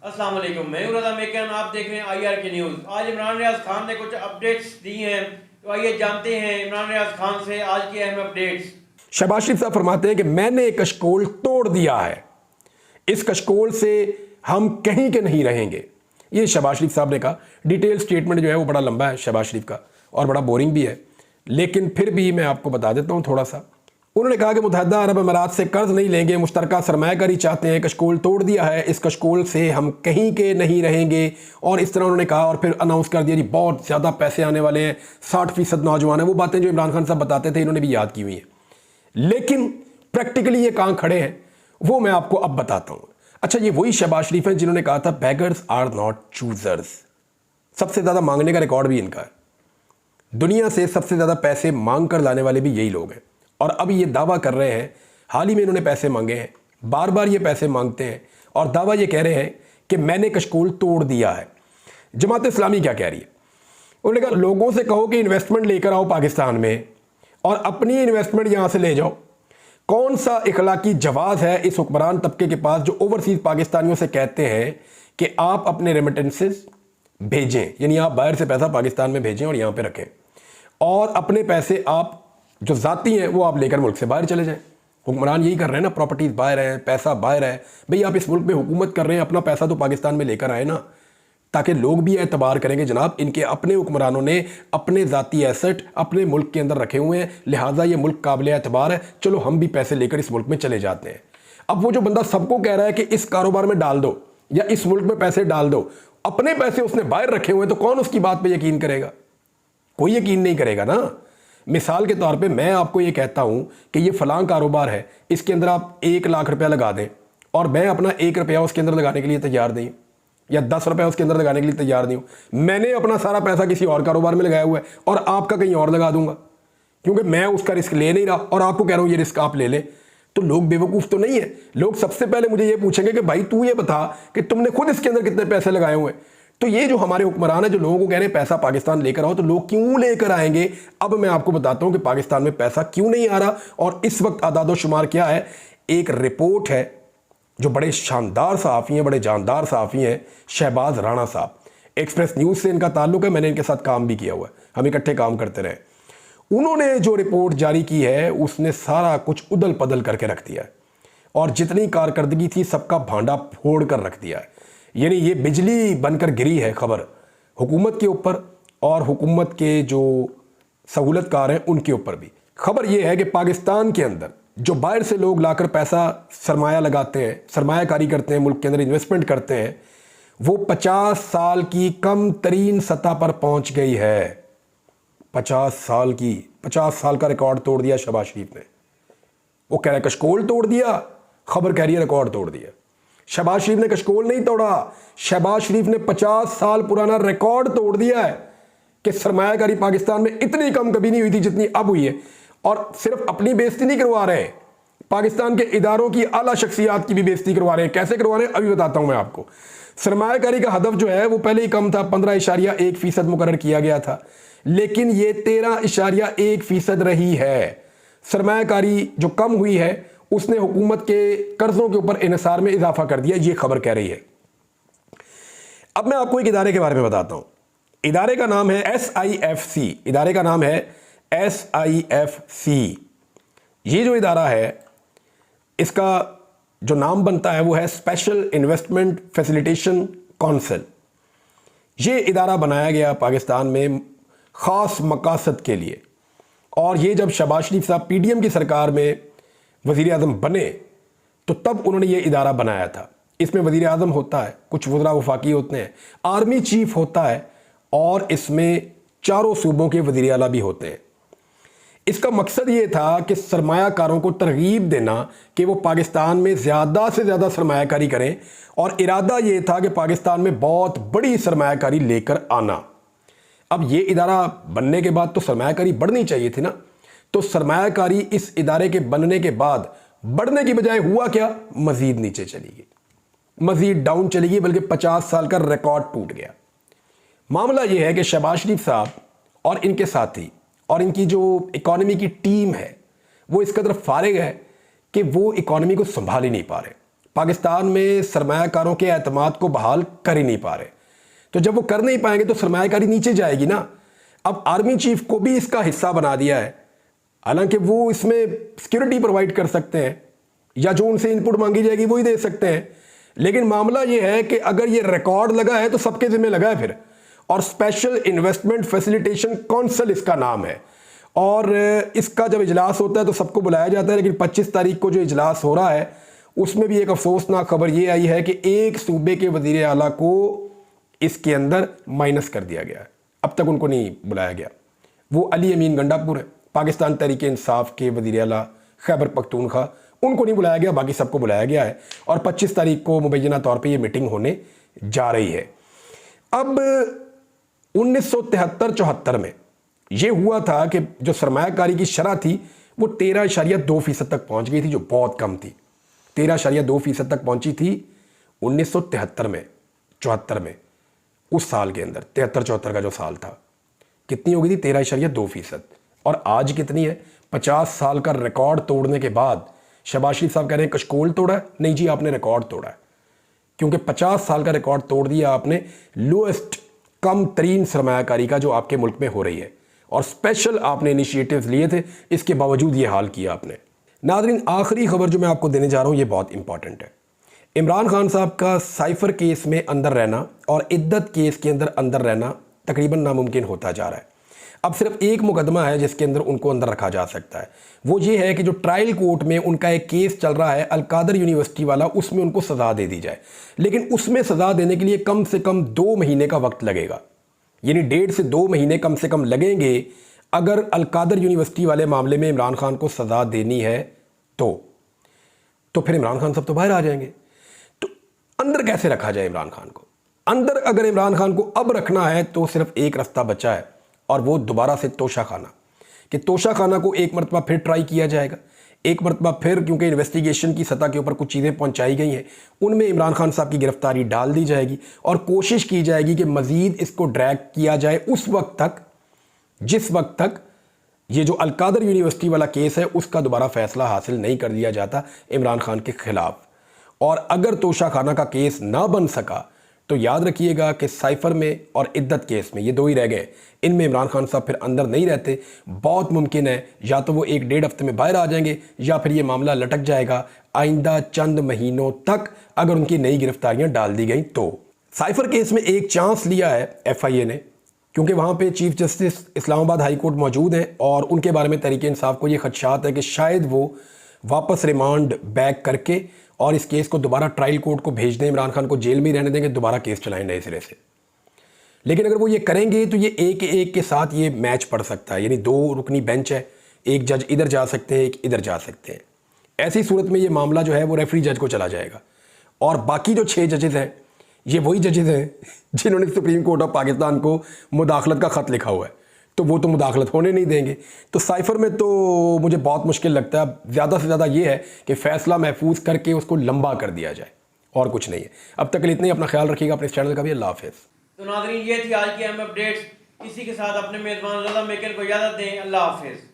अस्सलाम वालेकुम, मैं हूं रज़ा मेकन। आप देख रहे हैं IRK न्यूज़। आज इमरान रियाज खान ने कुछ अपडेट्स दी हैं, तो आइए जानते हैं इमरान रियाज खान से आज की अहम अपडेट्स। शहबाज शरीफ साहब फरमाते हैं कि मैंने एक कशकोल तोड़ दिया है, इस कशकोल से हम कहीं के नहीं रहेंगे। ये शहबाज शरीफ साहब ने कहा। डिटेल स्टेटमेंट जो है वो बड़ा लंबा है शहबाज शरीफ का और बड़ा बोरिंग भी है, लेकिन फिर भी मैं आपको बता देता हूँ थोड़ा सा। उन्होंने कहा कि मुत्तहदा अरब अमारात से कर्ज नहीं लेंगे, मुश्तरका सरमायाकारी चाहते हैं, कशकोल तोड़ दिया है, इस कशकोल से हम कहीं के नहीं रहेंगे। और इस तरह उन्होंने कहा और फिर अनाउंस कर दिया जी बहुत ज़्यादा पैसे आने वाले हैं, 60% नौजवान है। वो बातें जो इमरान खान साहब बताते थे इन्होंने भी याद की हुई हैं, लेकिन प्रैक्टिकली ये कहाँ खड़े हैं वो मैं आपको अब बताता हूँ। अच्छा, ये वही शहबाज शरीफ हैं जिन्होंने कहा था बेगर्स आर नॉट चूजर्स। सबसे ज़्यादा मांगने का रिकॉर्ड भी इनका है। दुनिया से सबसे ज़्यादा पैसे मांग कर लाने वाले भी यही लोग हैं, और अब ये दावा कर रहे हैं, हाल ही में इन्होंने पैसे मांगे हैं, बार बार ये पैसे मांगते हैं और दावा ये कह रहे हैं कि मैंने कशकोल तोड़ दिया है। जमात इस्लामी क्या कह रही है? उन्होंने कहा लोगों से कहो कि इन्वेस्टमेंट लेकर आओ पाकिस्तान में और अपनी इन्वेस्टमेंट यहां से ले जाओ। कौन सा इखलाकी जवाब है इस हुक्मरान तबके के पास जो ओवरसीज पाकिस्तानियों से कहते हैं कि आप अपने रेमिटेंसेस भेजें, यानी आप बाहर से पैसा पाकिस्तान में भेजें और यहां पे रखें, और अपने पैसे आप जो जाती हैं वो आप लेकर मुल्क से बाहर चले जाएं। हुक्मरान यही कर रहे हैं ना, प्रॉपर्टीज बाहर है, पैसा बाहर है। भाई आप इस मुल्क में हुकूमत कर रहे हैं, अपना पैसा तो पाकिस्तान में लेकर आए ना, ताकि लोग भी एतबार करेंगे जनाब इनके अपने हुक्मरानों ने अपने ज़ाती एसेट अपने मुल्क के अंदर रखे हुए हैं, लिहाजा ये मुल्क काबिल एतबार है, चलो हम भी पैसे लेकर इस मुल्क में चले जाते हैं। अब वो जो बंदा सबको कह रहा है कि इस कारोबार में डाल दो या इस मुल्क में पैसे डाल दो, अपने पैसे उसने बाहर रखे हुए हैं, तो कौन उसकी बात पर यकीन करेगा? कोई यकीन नहीं करेगा ना। मिसाल के तौर पे मैं आपको ये कहता हूं कि ये फलां कारोबार है, इसके अंदर आप 1 लाख रुपया लगा दें और मैं अपना 1 रुपया उसके अंदर लगाने के लिए तैयार नहीं, या 10 रुपया उसके अंदर लगाने के लिए तैयार नहीं हूं। मैंने अपना सारा पैसा किसी और कारोबार में लगाया हुआ है और आपका कहीं और लगा दूंगा, क्योंकि मैं उसका रिस्क ले नहीं रहा और आपको कह रहा हूं ये रिस्क आप ले लें। तो लोग बेवकूफ़ तो नहीं है। लोग सबसे पहले मुझे ये पूछेंगे कि भाई तू ये बता कि तुमने खुद इसके अंदर कितने पैसे लगाए हुए हैं। तो ये जो हमारे हुक्मरान है जो लोगों को कह रहे हैं पैसा पाकिस्तान लेकर आओ, तो लोग क्यों लेकर आएंगे? अब मैं आपको बताता हूं कि पाकिस्तान में पैसा क्यों नहीं आ रहा और इस वक्त आदादो शुमार क्या है। एक रिपोर्ट है जो बड़े शानदार सहाफ़ी हैं, बड़े जानदार सहाफ़ी हैं, शहबाज राणा साहब, एक्सप्रेस न्यूज़ से इनका ताल्लुक है, मैंने इनके साथ काम भी किया हुआ है, हम इकट्ठे काम करते रहे। उन्होंने जो रिपोर्ट जारी की है उसने सारा कुछ उदल पदल करके रख दिया है और जितनी कारकर्दगी थी सबका भांडा फोड़ कर रख दिया है। यानी ये बिजली बनकर गिरी है खबर हुकूमत के ऊपर और हुकूमत के जो सहूलतकार हैं उनके ऊपर भी। खबर ये है कि पाकिस्तान के अंदर जो बाहर से लोग लाकर पैसा सरमाया लगाते हैं, सरमायाकारी करते हैं, मुल्क के अंदर इन्वेस्टमेंट करते हैं, वो 50 साल की कम तरीन सतह पर पहुंच गई है। 50 साल का रिकॉर्ड तोड़ दिया शहबाज शरीफ ने। वो कह रहा है कशकोल तोड़ दिया, खबर कह रही है रिकॉर्ड तोड़ दिया। शहबाज शरीफ ने कशकोल नहीं तोड़ा, शहबाज शरीफ ने 50 साल पुराना रिकॉर्ड तोड़ दिया है कि सरमायाकारी पाकिस्तान में इतनी कम कभी नहीं हुई थी जितनी अब हुई है। और सिर्फ अपनी बेइज्जती नहीं करवा रहे, पाकिस्तान के इदारों की आला शख्सियात की भी बेइज्जती करवा रहे हैं। कैसे करवा रहे हैं अभी बताता हूं मैं आपको। सरमायाकारी का हदफ जो है वो पहले ही कम था, 15.1% मुकर्रर किया गया था, लेकिन ये 13.1% रही है। सरमायाकारी जो कम हुई है उसने हुकूमत के कर्जों के ऊपर इन्हिसार में इजाफा कर दिया, ये खबर कह रही है। अब मैं आपको एक इदारे के बारे में बताता हूं। इदारे का नाम है SIFC। इदारे का नाम है SIFC। ये जो इदारा है इसका जो नाम बनता है वो है स्पेशल इन्वेस्टमेंट फैसिलिटेशन काउंसिल। ये इदारा बनाया गया पाकिस्तान में ख़ास मकासद के लिए, और ये जब शहबाज शरीफ साहब PDM की सरकार में वज़ीर आज़म बने तो तब उन्होंने ये इदारा बनाया था। इसमें वज़ीर आज़म होता है, कुछ वज़रा वफाकी होते हैं, आर्मी चीफ होता है और इसमें चारों सूबों के वज़ीर आला भी होते हैं। इसका मकसद ये था कि सरमायाकारों को तरगीब देना कि वो पाकिस्तान में ज़्यादा से ज़्यादा सरमायाकारी करें, और इरादा ये था कि पाकिस्तान में बहुत बड़ी सरमायाकारी लेकर आना। अब ये इदारा बनने के बाद तो सरमायाकारी बढ़नी चाहिए थी ना, तो सरमायाकारी इस इदारे के बनने के बाद बढ़ने की बजाय हुआ क्या, मजीद नीचे चली गई, मजीद डाउन चली गई, बल्कि 50 साल का रिकॉर्ड टूट गया। मामला यह है कि शहबाज शरीफ साहब और इनके साथी और इनकी जो इकॉनमी की टीम है वो इस कदर फारिग है कि वो इकॉनमी को संभाल ही नहीं पा रहे। पाकिस्तान में सरमायाकारों के एतमाद को बहाल कर ही नहीं पा रहे। तो जब वो कर नहीं पाएंगे तो सरमायाकारी नीचे जाएगी ना। अब आर्मी चीफ को भी इसका हिस्सा बना दिया है, हालांकि वो इसमें सिक्योरिटी प्रोवाइड कर सकते हैं या जो उनसे इनपुट मांगी जाएगी वही दे सकते हैं, लेकिन मामला ये है कि अगर ये रिकॉर्ड लगा है तो सबके जिम्मे लगा है फिर। और स्पेशल इन्वेस्टमेंट फैसिलिटेशन काउंसिल इसका नाम है, और इसका जब इजलास होता है तो सबको बुलाया जाता है, लेकिन 25 तारीख को जो इजलास हो रहा है उसमें भी एक अफसोसनाक खबर ये आई है कि एक सूबे के वजीर आला को इसके अंदर माइनस कर दिया गया है। अब तक उनको नहीं बुलाया गया। वो अली अमीन गंडापुर है, पाकिस्तान तहरीक इंसाफ के वजीर आला खैबर पख्तूनख्वा, उनको नहीं बुलाया गया, बाकी सबको बुलाया गया है। और 25 तारीख को मुबैना तौर पे ये मीटिंग होने जा रही है। अब 1973-74 में ये हुआ था कि जो सरमायाकारी की शरह थी वो 13.2% तक पहुंच गई थी, जो बहुत कम थी। 13.2% तक पहुंची थी 1973 में, 74 में, उस साल के अंदर 73-74 का जो साल था, कितनी हो गई थी? 13.2%। और आज कितनी है? 50 साल का रिकॉर्ड तोड़ने के बाद शहबाज शरीफ साहब कह रहे हैं कशकोल तोड़ा है। नहीं जी, आपने रिकॉर्ड तोड़ा है, क्योंकि 50 साल का रिकॉर्ड तोड़ दिया आपने लोएस्ट, कम तरीन सरमायाकारी का जो आपके मुल्क में हो रही है। और स्पेशल आपने इनिशिएटिव्स लिए थे, इसके बावजूद ये हाल किया आपने। नादरीन, आखिरी खबर जो मैं आपको देने जा रहा हूँ ये बहुत इंपॉर्टेंट है। इमरान खान साहब का साइफर केस में अंदर रहना और इद्दत केस के अंदर रहना तकरीबन नामुमकिन होता जा रहा है। अब सिर्फ एक मुकदमा है जिसके अंदर उनको अंदर रखा जा सकता है, वो ये है कि जो ट्रायल कोर्ट में उनका एक केस चल रहा है अलकादर यूनिवर्सिटी वाला, उसमें उनको सज़ा दे दी जाए। लेकिन उसमें सज़ा देने के लिए कम से कम 2 महीने का वक्त लगेगा, यानी 1.5 से 2 महीने कम से कम लगेंगे अगर अलकादर यूनिवर्सिटी वाले मामले में इमरान खान को सज़ा देनी है तो फिर इमरान खान साहब तो बाहर आ जाएंगे। तो अंदर कैसे रखा जाए इमरान खान को? अंदर अगर इमरान खान को अब रखना है तो सिर्फ एक रास्ता बचा है, और वो दोबारा से तोशा खाना, कि तोशा खाना को एक मरतबा फिर ट्राई किया जाएगा, एक मरतबा फिर, क्योंकि इन्वेस्टिगेशन की सतह के ऊपर कुछ चीज़ें पहुंचाई गई हैं, उनमें इमरान खान साहब की गिरफ्तारी डाल दी जाएगी और कोशिश की जाएगी कि मज़ीद इसको ड्रैग किया जाए उस वक्त तक जिस वक्त तक ये जो अलकादर यूनिवर्सिटी वाला केस है उसका दोबारा फैसला हासिल नहीं कर दिया जाता इमरान खान के खिलाफ। और अगर तोशा खाना का केस ना बन सका तो याद रखिएगा कि साइफर में और इद्दत केस में, ये 2 ही रह गए, इनमें इमरान खान साहब फिर अंदर नहीं रहते। बहुत मुमकिन है या तो वो 1-1.5 हफ्ते में बाहर आ जाएंगे या फिर ये मामला लटक जाएगा आइंदा चंद महीनों तक अगर उनकी नई गिरफ्तारियां डाल दी गई तो। साइफर केस में एक चांस लिया है FIA ने, क्योंकि वहाँ पे chief justice Islamabad high court मौजूद हैं और उनके बारे में तहरीक इंसाफ को ये खदशात है कि शायद वो वापस रिमांड बैक करके और इस केस को दोबारा ट्रायल कोर्ट को भेज दें, इमरान खान को जेल में ही रहने देंगे, दोबारा केस चलाएं नए सिरे से। लेकिन अगर वो ये करेंगे तो ये एक के साथ ये मैच पड़ सकता है, यानी 2 रुकनी बेंच है, एक जज इधर जा सकते हैं, एक इधर जा सकते हैं। ऐसी सूरत में ये मामला जो है वो रेफरी जज को चला जाएगा और बाकी जो 6 जजेस हैं ये वही जजेस हैं जिन्होंने सुप्रीम कोर्ट ऑफ पाकिस्तान को मुदाखलत का ख़त लिखा हुआ है, तो वो तो मुदाखलत होने नहीं देंगे। तो साइफर में तो मुझे बहुत मुश्किल लगता है। ज़्यादा से ज़्यादा ये है कि फ़ैसला महफूज करके उसको लंबा कर दिया जाए, और कुछ नहीं है। अब तक के लिए इतना ही। अपना ख्याल रखिएगा, अपने इस चैनल का भी। अल्लाह हाफ़िज़। तो नाज़रीन, ये थी आज की अहम अपडेट्स। इसी के साथ अपने मेज़बान रज़ा मेकर को इजाज़त दें। अल्लाह हाफ़िज़।